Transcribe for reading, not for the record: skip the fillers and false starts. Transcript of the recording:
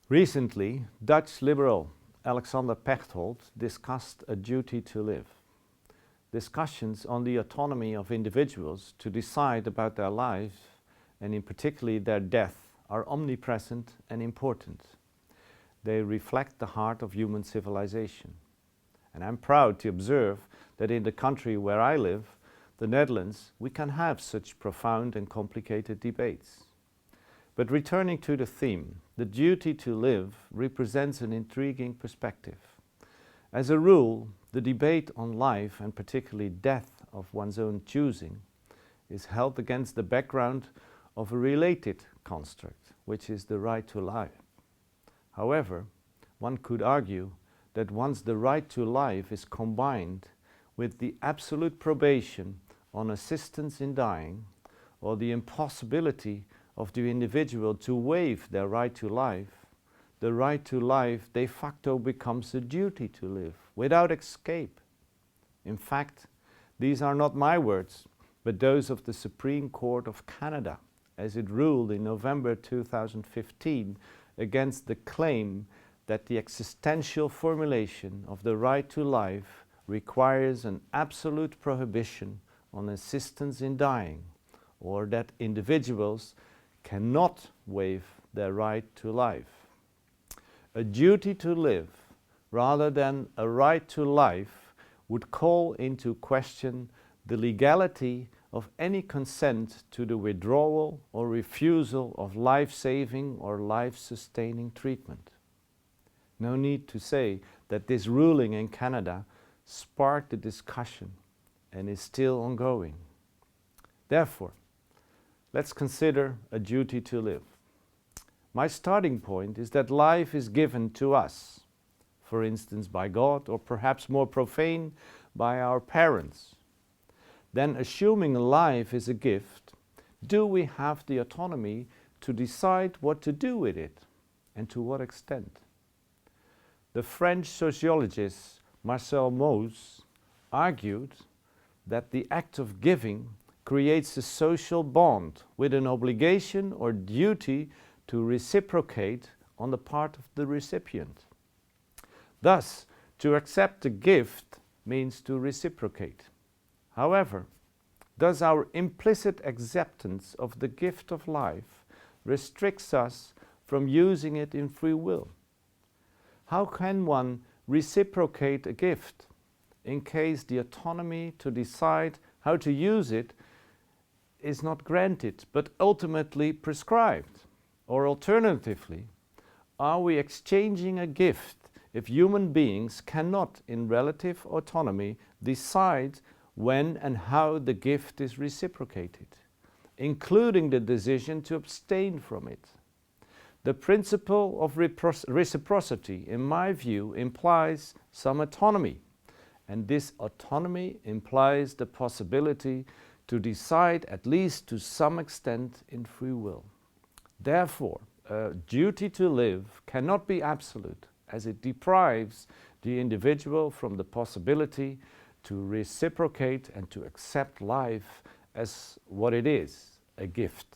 Recently, Dutch liberal Alexander Pechtold discussed a duty to live. Discussions on the autonomy of individuals to decide about their lives, and in particular their death, are omnipresent and important. They reflect the heart of human civilization. And I'm proud to observe that in the country where I live, the Netherlands, we can have such profound and complicated debates. But returning to the theme, the duty to live represents an intriguing perspective. As a rule, the debate on life, and particularly death of one's own choosing, is held against the background of a related construct, which is the right to life. However, one could argue that once the right to life is combined with the absolute prohibition on assistance in dying, or the impossibility of the individual to waive their right to life, the right to life de facto becomes a duty to live, without escape. In fact, these are not my words, but those of the Supreme Court of Canada, as it ruled in November 2015 against the claim that the existential formulation of the right to life requires an absolute prohibition on assistance in dying, or that individuals cannot waive their right to life. A duty to live, rather than a right to life, would call into question the legality of any consent to the withdrawal or refusal of life-saving or life-sustaining treatment. No need to say that this ruling in Canada sparked a discussion and is still ongoing. Therefore, let's consider a duty to live. My starting point is that life is given to us, for instance by God, or perhaps more profane, by our parents. Then, assuming life is a gift, do we have the autonomy to decide what to do with it, and to what extent? The French sociologist Marcel Mauss argued that the act of giving creates a social bond with an obligation or duty to reciprocate on the part of the recipient. Thus, to accept a gift means to reciprocate. However, does our implicit acceptance of the gift of life restricts us from using it in free will? How can one reciprocate a gift in case the autonomy to decide how to use it is not granted, but ultimately prescribed? Or alternatively, are we exchanging a gift if human beings cannot, in relative autonomy, decide when and how the gift is reciprocated, including the decision to abstain from it? The principle of reciprocity, in my view, implies some autonomy, and this autonomy implies the possibility to decide, at least to some extent, in free will. Therefore, a duty to live cannot be absolute, as it deprives the individual from the possibility to reciprocate and to accept life as what it is, a gift.